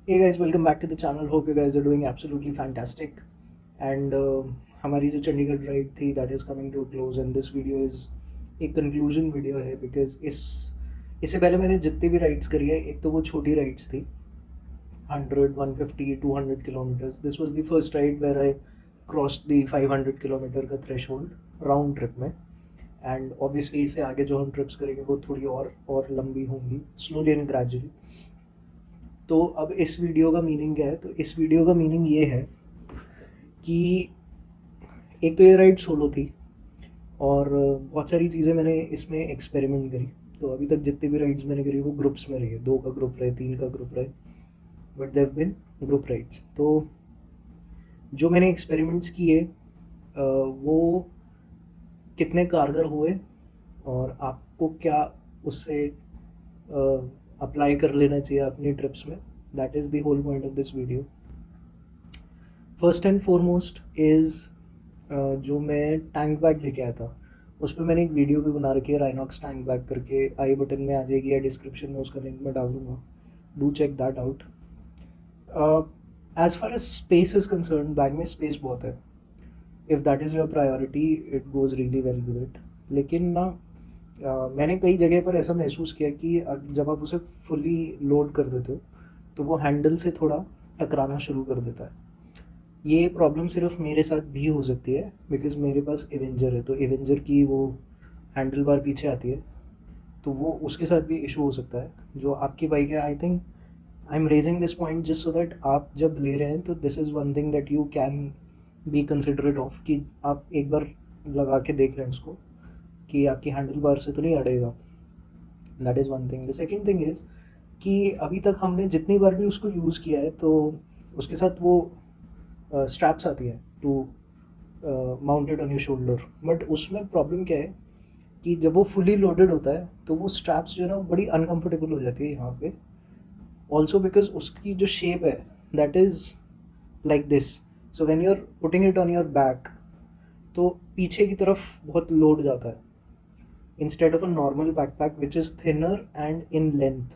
Hey guys, welcome back to the channel. Hope you guys are doing absolutely fantastic. And हमारी जो Chandigarh ride थी that is coming to a close and this video is एक conclusion video है because इससे पहले मैंने जितनी भी राइड्स करी है एक तो वो छोटी राइड्स थी 100, 150, 200 kilometers. This was the first ride where I crossed the 500 kilometer का threshold round trip में. एंड ऑब्वियसली इससे आगे जो हम ट्रिप्स करेंगे वो थोड़ी और लंबी होंगी स्लोली एंड ग्रेजुअली. तो अब इस वीडियो का मीनिंग क्या है? तो इस वीडियो का मीनिंग ये है कि एक तो ये राइड सोलो थी और बहुत सारी चीज़ें मैंने इसमें एक्सपेरिमेंट करी. तो अभी तक जितनी भी राइड्स मैंने करी वो ग्रुप्स में रही है. 2 का ग्रुप रहे, 3 का ग्रुप रहे, बट देव बिन ग्रुप राइड्स. तो जो मैंने एक्सपेरिमेंट्स किए वो कितने कारगर हुए और आपको क्या उससे अप्लाई कर लेना चाहिए अपनी ट्रिप्स में, that is the whole point of this video. First and foremost is जो मैं टैंक बैग लेके आया था उस पर मैंने एक वीडियो भी बना रखी है, राइनॉक्स टैंक बैग करके. आई बटन में आ जाएगी या डिस्क्रिप्शन में उसका लिंक मैं डाल दूँगा. Do check that out. As far as space is concern, bag में स्पेस बहुत है. If that is your priority it goes really well with it. लेकिन ना मैंने कई जगह पर ऐसा महसूस किया कि जब आप उसे फुली लोड कर देते हो तो वो हैंडल से थोड़ा टकराना शुरू कर देता है. ये प्रॉब्लम सिर्फ मेरे साथ भी हो सकती है बिकॉज मेरे पास एवेंजर है. तो एवेंजर की वो हैंडल बार पीछे आती है तो वो उसके साथ भी इशू हो सकता है. जो आपकी बाइक है, I think I am raising this point just so that आप जब ले रहे हैं तो this is one thing that you can be considerate of कि आप एक बार लगा के देख लें उसको कि आपकी हैंडल बार से तो नहीं अड़ेगा. That is one thing. The second thing is कि अभी तक हमने जितनी बार भी उसको यूज़ किया है तो उसके साथ वो स्ट्रैप्स आती है to mounted on your shoulder. But उसमें प्रॉब्लम क्या है कि जब वो फुली लोडेड होता है तो वो स्ट्रैप्स जो है ना बड़ी अनकंफर्टेबल हो जाती है यहाँ पे. ऑल्सो बिकॉज उसकी जो शेप है that is like this. So when you are putting it on your back तो पीछे की तरफ बहुत लोड जाता है instead of a normal backpack which is thinner and in length.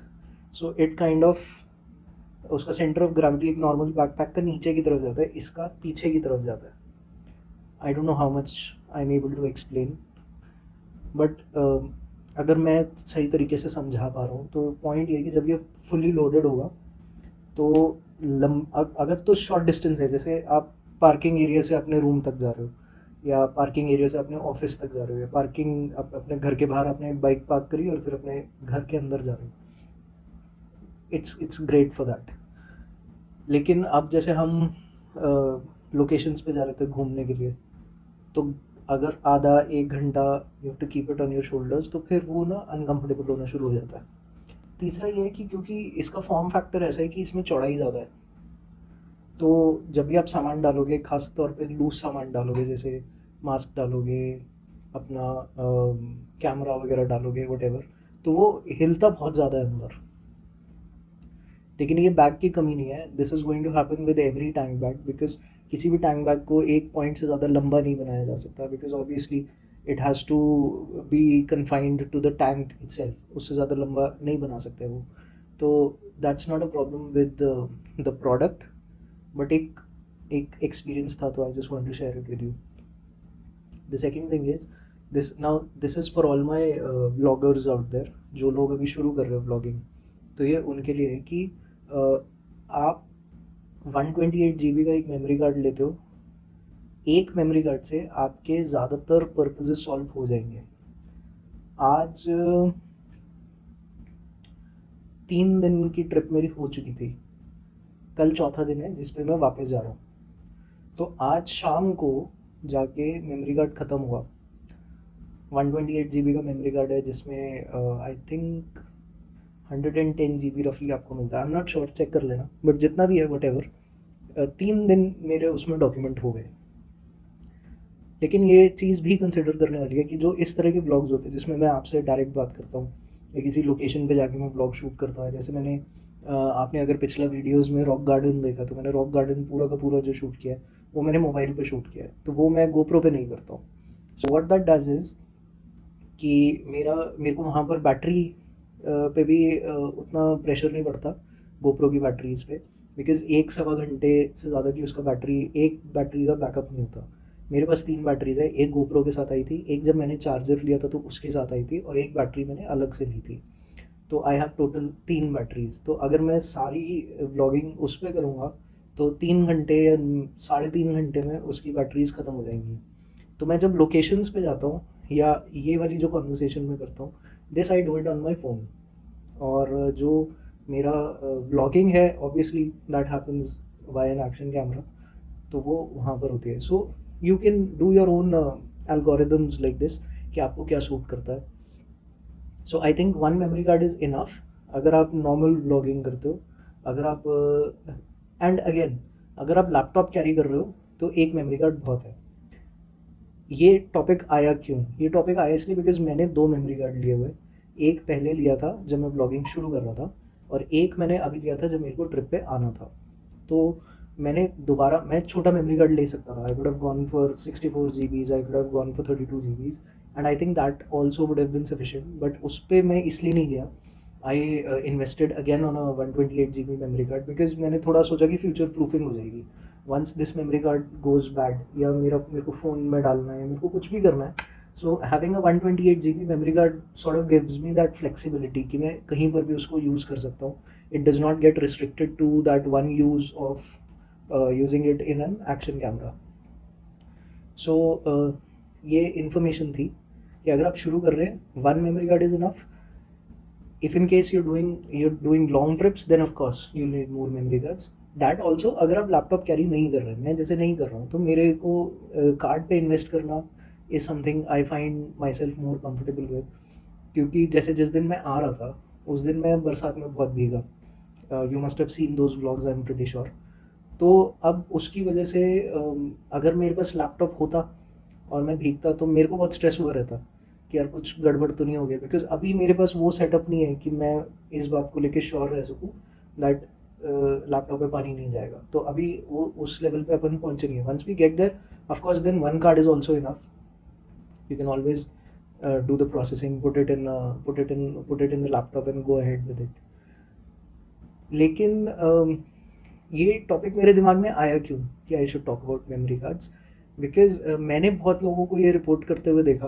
So it kind of उसका सेंटर ऑफ ग्रेविटी एक normal backpack का नीचे की तरफ जाता है, इसका पीछे की तरफ जाता है. I don't know how much I am able to explain but अगर मैं सही तरीके से समझा पा रहा हूँ तो पॉइंट ये है कि जब ये फुली लोडेड होगा तो अगर तो शॉर्ट डिस्टेंस है, जैसे आप पार्किंग एरिया से अपने रूम तक जा रहे हो या पार्किंग एरिया से अपने ऑफिस तक जा रहे हो या पार्किंग अपने घर के बाहर आपने बाइक पार्क करी और फिर अपने घर के अंदर जा रहे हो, इट्स ग्रेट फॉर दैट. लेकिन अब जैसे हम लोकेशंस पे जा रहे थे घूमने के लिए तो अगर आधा 1 घंटा you have to keep it on your shoulders तो फिर वो ना अनकंफर्टेबल होना शुरू हो जाता है. तीसरा ये है कि क्योंकि इसका फॉर्म फैक्टर ऐसा है कि इसमें चौड़ाई ज़्यादा है तो जब भी आप सामान डालोगे, खास तौर पे लूज सामान डालोगे, जैसे मास्क डालोगे, अपना कैमरा वगैरह डालोगे, वट तो वो हिलता बहुत ज़्यादा है अंदर. लेकिन ये बैग की कमी नहीं है. This is going to happen with every tank bag because किसी भी टैंक बैग को एक पॉइंट से ज़्यादा लंबा नहीं बनाया जा सकता because obviously it has to be confined to the tank itself. उससे ज़्यादा लंबा नहीं बना सकते वो. तो that's not a problem with the product but एक एक्सपीरियंस था तो I just want to share it with you. The second thing is this is for all my bloggers out there जो लोग अभी शुरू कर रहे हो ब्लॉगिंग. तो ये उनके लिए है कि आप 128 GB का एक मेमोरी कार्ड लेते हो. एक मेमोरी कार्ड से आपके ज़्यादातर पर्पजेस सॉल्व हो जाएंगे. आज 3 दिन की ट्रिप मेरी हो चुकी थी, कल चौथा दिन है जिस पे मैं वापस जा रहा हूँ. तो आज शाम को जाके मेमोरी कार्ड ख़त्म हुआ. 128 GB का मेमोरी कार्ड है जिसमें आई थिंक 110 GB रफली आपको मिलता है. I am not sure, check कर लेना, बट जितना भी है वट एवर 3 दिन मेरे उसमें डॉक्यूमेंट हो गए. लेकिन ये चीज़ भी कंसिडर करने वाली है कि जो इस तरह के ब्लॉग्स होते हैं जिसमें मैं आपसे डायरेक्ट बात करता हूँ या किसी लोकेशन पे जाके मैं ब्लॉग शूट करता हूँ, जैसे मैंने आपने अगर पिछला वीडियोस में रॉक गार्डन देखा तो मैंने रॉक गार्डन पूरा का पूरा जो शूट किया है वो मैंने मोबाइल पे शूट किया है. तो वो मैं गोप्रो पे नहीं करता हूँ. So what that does is कि मेरे को वहाँ पर बैटरी पे भी उतना प्रेशर नहीं पड़ता गोप्रो की बैटरीज पे. बिकॉज़ 1 सवा घंटे से ज़्यादा की उसका एक बैटरी का बैकअप नहीं होता। मेरे पास 3 बैटरीज़ है, एक गोप्रो के साथ आई थी, एक जब मैंने चार्जर लिया था तो उसके साथ आई थी और एक बैटरी मैंने अलग से ली थी। तो आई हैव टोटल 3 बैटरीज़। तो अगर मैं सारी व्लॉगिंग उस पे करूँगा तो 3 घंटे या साढ़े 3 घंटे में उसकी बैटरीज़ ख़त्म हो जाएंगी। तो मैं जब लोकेशंस पे जाता हूँ या ये वाली जो कन्वर्सेशन मैं करता हूँ, this I do it on my phone. और जो मेरा व्लॉगिंग है obviously that happens via an action camera, तो वो वहाँ पर होती है। So you can do your own algorithms like this कि आपको क्या सूट करता है। So I think one memory card is enough अगर आप नॉर्मल व्लॉगिंग करते हो। अगर आप एंड अगेन अगर आप लैपटॉप कैरी कर रहे हो तो एक मेमोरी कार्ड बहुत है। ये टॉपिक आया क्यों? ये टॉपिक आया इसलिए बिकॉज़ मैंने 2 मेमोरी कार्ड लिए हुए। एक पहले लिया था जब मैं ब्लॉगिंग शुरू कर रहा था और एक मैंने अभी लिया था जब मेरे को ट्रिप पे आना था। तो मैं छोटा मेमोरी कार्ड ले सकता था। I would have gone for 64 GBs, I could have gone for 32 GBs and I think that also would have been sufficient, but उस पे मैं इसलिए नहीं गया। I invested again on a 128 GB memory card because मैंने थोड़ा सोचा कि फ्यूचर प्रूफिंग हो जाएगी। Once this memory card goes bad या मेरे को फ़ोन में डालना है, मेरे को कुछ भी करना है, so having a 128 GB memory card sort of gives me that flexibility कि मैं कहीं पर भी उसको यूज़ कर सकता हूँ। It does not get restricted to that one use of using it in an action camera. So ये इन्फॉर्मेशन थी कि अगर आप शुरू कर रहे हैं one memory card is enough. if in case you're doing long trips then of course you need more memory cards, that also अगर आप लैपटॉप कैरी नहीं कर रहे हैं, मैं जैसे नहीं कर रहा हूँ, तो मेरे को कार्ड पे इन्वेस्ट करना is something I find my self more comfortable with. क्योंकि जैसे जिस दिन मैं आ रहा था उस दिन मैं बरसात में बहुत भीगा। You must have seen those vlogs, I am pretty sure. तो अब उसकी वजह से अगर मेरे पास लैपटॉप होता और मैं भीगता तो मेरे को बहुत स्ट्रेस हुआ रहता कि यार कुछ गड़बड़ तो नहीं हो गया, बिकॉज अभी मेरे पास वो सेटअप नहीं है कि मैं इस बात को लेके श्योर रह सकूँ दैट लैपटॉप पे पानी नहीं जाएगा। तो अभी वो उस लेवल पे अपन पहुंचेंगे। Once we get there of course then one card is also enough. You can always do the processing, put it in the laptop and go ahead with it. लेकिन ये टॉपिक मेरे दिमाग में आया क्यों कि I should talk about memory cards, because मैंने बहुत लोगों को ये रिपोर्ट करते हुए देखा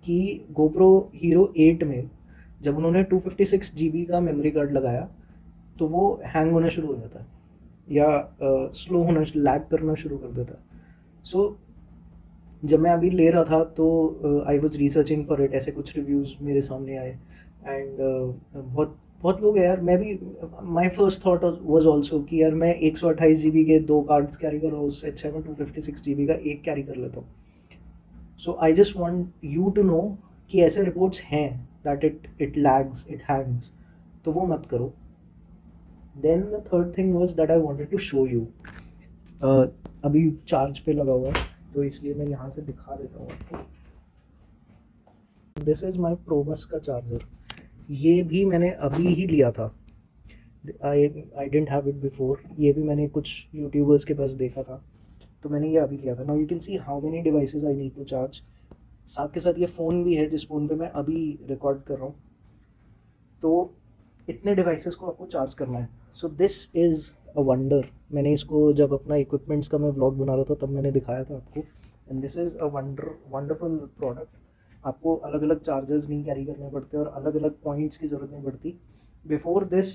कि गोप्रो हीरो 8 में जब उन्होंने 256 जीबी का मेमोरी कार्ड लगाया तो वो हैंग होना शुरू हो जाता है या स्लो होना, लैग करना शुरू कर देता है। सो जब मैं अभी ले रहा था तो I was researching for it, ऐसे कुछ रिव्यूज़ मेरे सामने आए एंड बहुत बहुत लोग हैं यार। मैं भी my first thought was also कि यार मैं 128 जीबी के 2 कार्ड्स कैरी कर रहा हूँ, उससे अच्छा मैं 256 जीबी का एक कैरी कर लेता हूँ। So I just want you to know कि ऐसे रिपोर्ट्स हैं that it lags, it hangs, तो वो मत करो। Then the third thing was that I wanted to show you. अभी चार्ज पे लगा हुआ है तो इसलिए मैं यहाँ से दिखा देता हूँ आपको। दिस इज़ माई प्रोबस का चार्जर। ये भी मैंने अभी ही लिया था। आई आई डेंट हैव इट बिफोर। ये भी मैंने कुछ यूट्यूबर्स के पास देखा था तो मैंने ये अभी लिया था। Now you can see how many devices I need to charge. साथ के साथ ये फ़ोन भी है जिस फ़ोन पे मैं अभी रिकॉर्ड कर रहा हूँ। तो इतने डिवाइसेस को आपको चार्ज करना है। So this is a wonder. मैंने इसको जब अपना इक्विपमेंट्स का मैं व्लॉग बना रहा था तब मैंने दिखाया था आपको। And this is a wonderful product. आपको अलग अलग चार्जर्स नहीं कैरी करने पड़ते और अलग अलग पॉइंट्स की ज़रूरत नहीं पड़ती। बिफोर दिस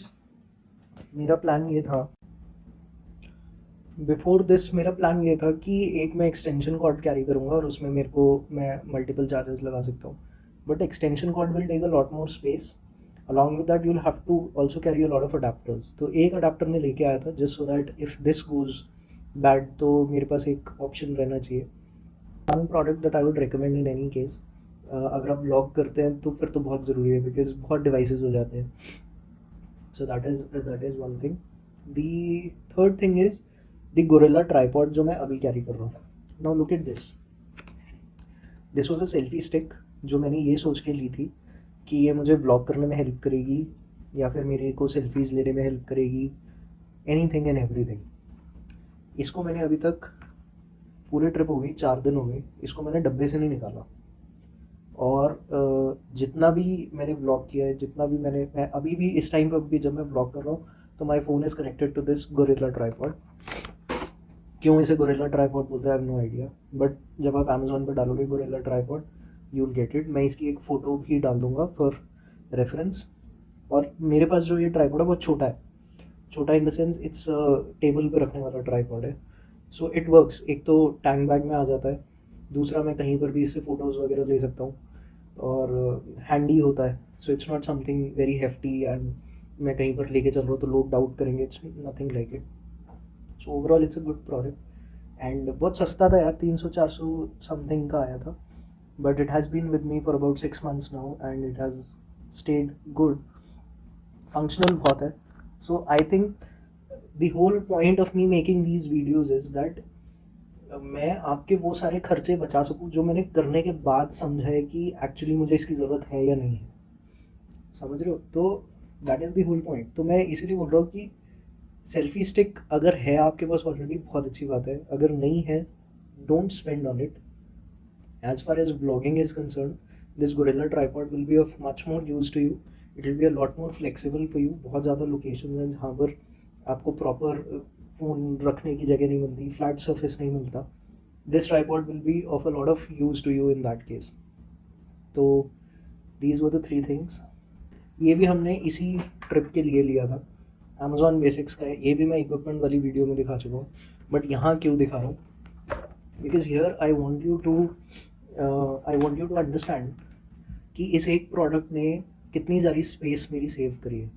मेरा प्लान ये था मेरा प्लान ये था कि एक मैं एक्सटेंशन कॉर्ड कैरी करूँगा और उसमें मैं मल्टीपल चार्जर्स लगा सकता हूँ। But extension cord will take a lot more space. Along with that you will have to also carry a lot of adapters. तो एक अडाप्टर मैं लेके आया था just so that if this goes bad तो मेरे पास एक ऑप्शन रहना चाहिए। One product that I would recommend in any case, अगर आप व्लॉग करते हैं तो फिर तो बहुत ज़रूरी है बिकॉज बहुत डिवाइसेस हो जाते हैं। So that is one thing. The third thing is the gorilla tripod जो मैं अभी कैरी कर रहा हूँ। Now look at this was a selfie stick जो मैंने ये सोच के ली थी कि ये मुझे ब्लॉग करने में हेल्प करेगी या फिर मेरे को सेल्फीज़ लेने में हेल्प करेगी, एनीथिंग एंड एवरीथिंग। इसको मैंने अभी तक पूरे ट्रिप हो गई, 4 दिन हो गए, इसको मैंने डब्बे से नहीं निकाला। और जितना भी मैंने ब्लॉग किया है, जितना भी मैं अभी भी इस टाइम पर भी जब मैं ब्लॉग कर रहा हूँ तो my phone is connected to this gorilla tripod. क्यों इसे गोरिल्ला ट्राईपॉड बोलते हैं, I have no idea, but जब आप अमेजोन पर डालोगे gorilla tripod you will get it. मैं इसकी एक फ़ोटो भी डाल दूंगा फॉर रेफरेंस। और मेरे पास जो ये ट्राईपॉड है बहुत छोटा है, छोटा in the sense it's table पे रखने वाला ट्राईपॉड है। सो इट वर्क्स, एक तो टैंक बैग में आ जाता है, दूसरा मैं कहीं पर भी इससे फ़ोटोज़ वगैरह ले सकता हूँ, और हैंडी होता है। So it's not something very hefty and मैं कहीं पर लेके चल रहा हूँ तो लोग डाउट करेंगे, it's nothing like it. So overall it's a good product and बहुत सस्ता था यार, 300-400 समथिंग का आया था, but it has been with me for about 6 months now and it has stayed good, functional बहुत है। So I think the whole point of me making these videos is that मैं आपके वो सारे खर्चे बचा सकूँ जो मैंने करने के बाद समझा है कि एक्चुअली मुझे इसकी ज़रूरत है या नहीं है, समझ रहे हो? तो that is the whole point. तो मैं इसीलिए बोल रहा हूँ कि सेल्फी स्टिक अगर है आपके पास ऑलरेडी बहुत अच्छी बात है, अगर नहीं है don't spend on it. As far as blogging is concern, this gorilla tripod will be of much more use to you, it will be a lot more flexible for you. बहुत ज़्यादा location हैं जहाँ पर आपको proper phone रखने की जगह नहीं मिलती, फ्लैट सर्फेस नहीं मिलता। This tripod will be of a lot of use to you in that case. तो दीज वर द 3 थिंग्स। ये भी हमने इसी ट्रिप के लिए लिया था, अमेजॉन बेसिक्स का है। ये भी मैं इक्विपमेंट वाली वीडियो में दिखा चुका हूँ, बट यहाँ क्यों दिखा रहा हूँ, because here I want you to understand कि इस एक प्रोडक्ट ने कितनी सारी स्पेस मेरी सेव करी है।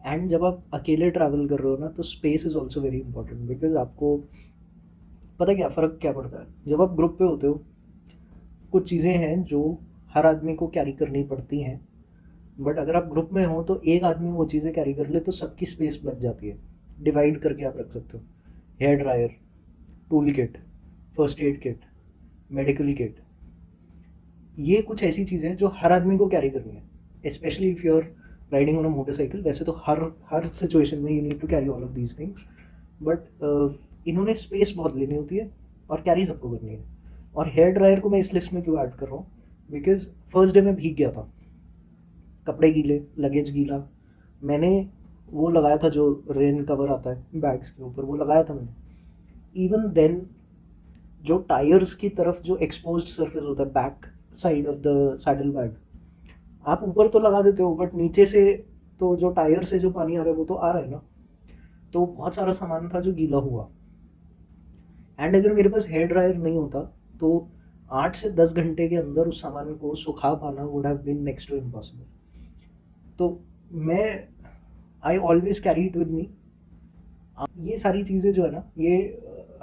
एंड जब आप अकेले ट्रैवल कर रहे हो ना तो space is also very important, because आपको पता क्या फ़र्क क्या पड़ता है जब आप ग्रुप पे होते हो। कुछ चीज़ें हैं जो हर आदमी को कैरी करनी पड़ती हैं, बट अगर आप ग्रुप में हो तो एक आदमी वो चीज़ें कैरी कर ले तो सबकी स्पेस बच जाती है, डिवाइड करके आप रख सकते हो। Hair dryer, tool kit, first aid kit, medical kit, ये कुछ ऐसी चीज़ें हैं जो हर आदमी को कैरी करनी है, specially if you are riding on a motorcycle. वैसे तो हर सिचुएशन में you need to carry all of these things, but इन्होंने स्पेस बहुत लेनी होती है और कैरी सबको करनी है। और हेयर ड्रायर को मैं इस लिस्ट में क्यों ऐड कर रहा हूँ, बिकॉज फर्स्ट डे में भीग गया था, कपड़े गीले, लगेज गीला। मैंने वो लगाया था जो रेन कवर आता है बैग्स के ऊपर, वो लगाया था मैंने। इवन देन जो टायर्स की तरफ जो एक्सपोज्ड सरफेस होता है back side of the saddle bag, आप ऊपर तो लगा देते हो बट नीचे से तो जो टायर से जो पानी आ रहा है वो तो आ रहा है ना। तो बहुत सारा सामान था जो गीला हुआ, एंड अगर मेरे पास हेयर ड्रायर नहीं होता तो 8 से 10 घंटे के अंदर उस सामान को सुखा पाना would have been next to impossible. तो मैं I always carry it with me. ये सारी चीज़ें जो है ना ये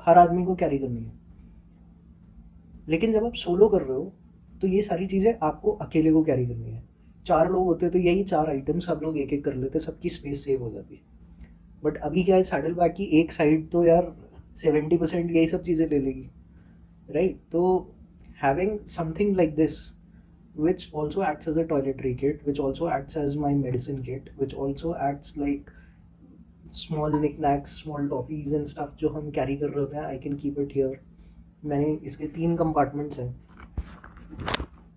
हर आदमी को कैरी करनी है, लेकिन जब आप सोलो कर रहे हो तो ये सारी चीज़ें आपको अकेले को कैरी करनी है। 4 लोग होते तो यही 4 आइटम सब लोग एक एक कर लेते, सबकी स्पेस सेव हो जाती। बट अभी क्या है, सैडल बैग की एक साइड तो यार 70% यही सब चीज़ें ले लेगी, राइट? तो having something like this which also acts as a toiletry kit, which also acts as my medicine kit, which also acts like small knickknacks, small toffees and stuff जो हम कैरी कर रहे होते हैं, I can keep it here. मैंने इसके 3 compartments हैं,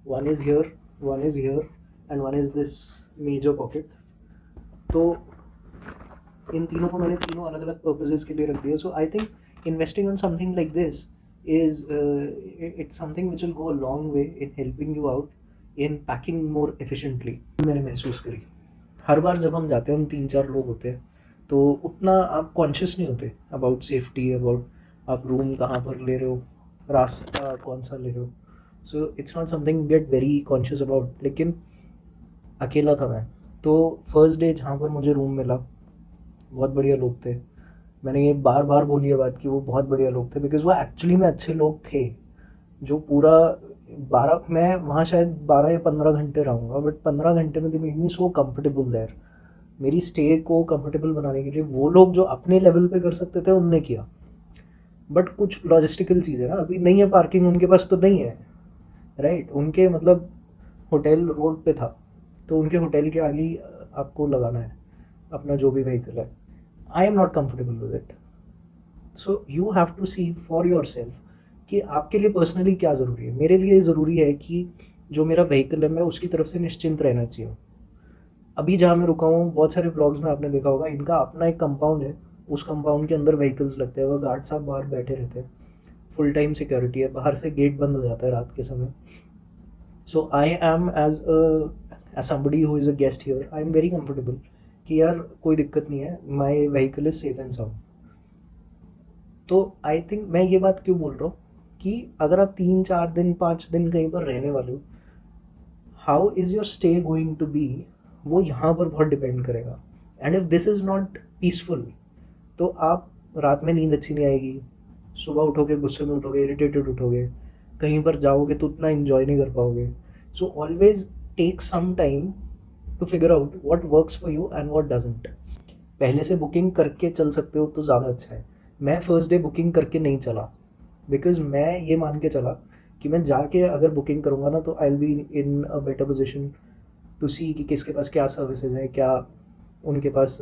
one is here, one is here and one is this major pocket. तो इन तीनों को मैंने तीनों अलग अलग पर्पजेज़ के लिए रख दिया। So I think investing on something like this is it's something which will go a long way in helping you out in packing more efficiently। मैंने महसूस करी हर बार जब हम जाते हैं, हम 3-4 लोग होते हैं तो उतना आप कॉन्शियस नहीं होते अबाउट सेफ्टी, अबाउट आप रूम कहाँ पर ले रहे हो, रास्ता कौन सा ले रहे हो। So it's not something get very conscious about. लेकिन अकेला था मैं, तो फर्स्ट डे जहाँ पर मुझे रूम मिला बहुत बढ़िया लोग थे। मैंने ये बार बार बोली है बात कि वो बहुत बढ़िया लोग थे, बिकॉज वो एक्चुअली में अच्छे लोग थे। जो पूरा 12 मैं वहाँ शायद 12 या 15 घंटे रहूँगा, बट 15 घंटे में they made me so comfortable there. मेरी स्टे को कंफर्टेबल बनाने के लिए वो लोग जो अपने लेवल पे कर सकते थे उनने किया। बट कुछ लॉजिस्टिकल चीज़ें ना, अभी नहीं है पार्किंग उनके पास तो नहीं है, राइट? उनके मतलब होटल रोड पे था, तो उनके होटल के आगे ही आपको लगाना है अपना जो भी व्हीकल है। I am not comfortable with it. So you have to see for yourself कि आपके लिए पर्सनली क्या ज़रूरी है। मेरे लिए ज़रूरी है कि जो मेरा व्हीकल है मैं उसकी तरफ से निश्चिंत रहना चाहिए। अभी जहाँ मैं रुका हूँ बहुत सारे ब्लॉग्स में आपने देखा होगा, इनका अपना एक कंपाउंड है, उस कंपाउंड के अंदर व्हीकल्स लगते हैं, वो गार्ड साहब बाहर बैठे रहते हैं, फुल टाइम सिक्योरिटी है, बाहर से गेट बंद हो जाता है रात के समय. So I am as somebody who is a guest here, I am very comfortable कि यार कोई दिक्कत नहीं है, my vehicle is safe and sound. तो आई थिंक मैं ये बात क्यों बोल रहा हूँ कि अगर आप 3 4 दिन 5 दिन कहीं पर रहने वाले हो, how is your stay going to be, वो यहाँ पर बहुत डिपेंड करेगा. And if this is not peaceful, तो आप रात में नींद अच्छी नहीं आएगी, सुबह उठोगे गुस्से में उठोगे, इरिटेटेड उठोगे, कहीं पर जाओगे तो उतना इन्जॉय नहीं कर पाओगे. So always take some time to figure out what works for you and what doesn't. पहले से बुकिंग करके चल सकते हो तो ज़्यादा अच्छा है. मैं फर्स्ट डे बुकिंग करके नहीं चला, बिकॉज मैं ये मान के चला कि मैं जाके अगर बुकिंग करूँगा ना तो I will be in a better position to see कि किसके पास क्या सर्विसेज हैं, क्या उनके पास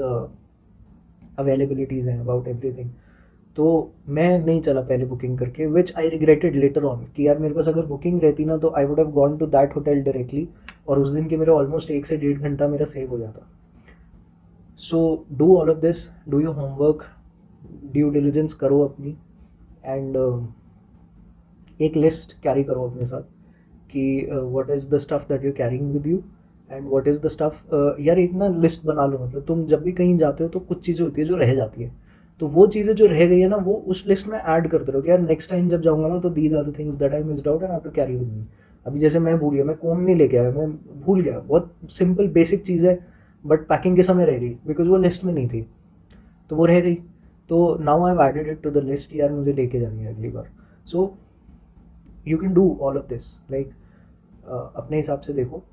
अवेलेबिलिटीज़ हैं अबाउट एवरीथिंग. तो मैं नहीं चला पहले बुकिंग करके, which I regretted later on कि यार मेरे पास अगर बुकिंग रहती ना तो I would have gone to that hotel directly, और उस दिन के मेरे ऑलमोस्ट 1 से 1.5 घंटा मेरा सेव हो जाता. So do all of this, do your homework, due diligence करो अपनी, एंड एक लिस्ट कैरी करो अपने साथ कि what is the stuff that you carrying with you and what is the stuff. यार एक ना लिस्ट बना लो, मतलब तुम जब भी कहीं जाते हो तो कुछ चीज़ें होती है जो रह जाती है, तो वो चीज़ें जो रह गई है ना वो उस लिस्ट में ऐड करते रहो कि यार नेक्स्ट टाइम जब जाऊँगा ना तो these are the things that I missed out and I have to carry with me. अभी जैसे मैं भूल गया, मैं कोम नहीं लेके आया, मैं भूल गया, बहुत सिंपल बेसिक चीज़ है, बट पैकिंग के समय रह गई बिकॉज वो लिस्ट में नहीं थी, तो वो रह गई. तो now I have added it to the list, यार मुझे लेके जानी है अगली बार. So you can do all of this, like अपने हिसाब से देखो,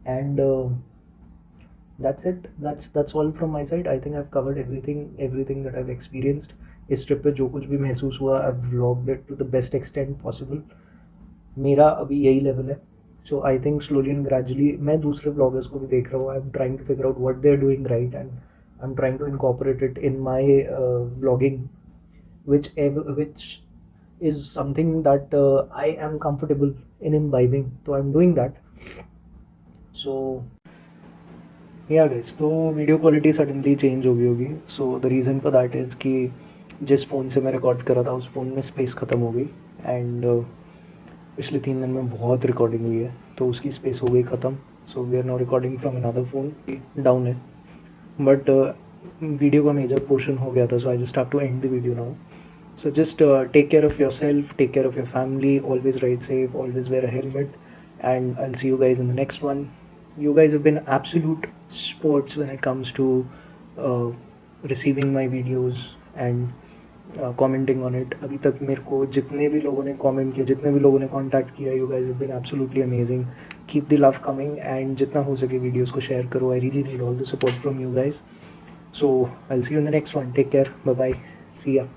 and that's it, that's all from my side. I think I've covered everything that I've experienced. इस ट्रिप पे जो कुछ भी महसूस हुआ I've vlogged it to the best extent possible. मेरा अभी यही लेवल है. So I think slowly and gradually मैं दूसरे ब्लॉगर्स को भी देख रहा हूँ, I am trying to figure out what they are doing right and I am trying to incorporate it in my blogging, which is something that I am comfortable in imbibing, so I'm doing that. So या guys, तो video quality suddenly change हो गई होगी. So the reason for that is कि जिस phone से मैं record कर रहा था उस फ़ोन में स्पेस ख़त्म हो गई, एंड पिछले 3 दिन में बहुत रिकॉर्डिंग हुई है तो उसकी स्पेस हो गई ख़त्म. So we are now recording from another phone, down है, बट वीडियो का मेजर पोर्शन हो गया था. So I just have to end the video now. So just take care of yourself, take care of your family, always ride safe, always wear a helmet, and I'll see you guys in the next one. You guys have been absolute sports when it comes to uh, receiving my videos and commenting on it. अभी तक मेरे को जितने भी लोगों ने comment किया, जितने भी लोगों ने contact किया, you guys have been absolutely amazing. Keep the love coming, and जितना हो सके videos को share करो. I really need all the support from you guys. So I'll see you in the next one. Take care. Bye bye. See ya.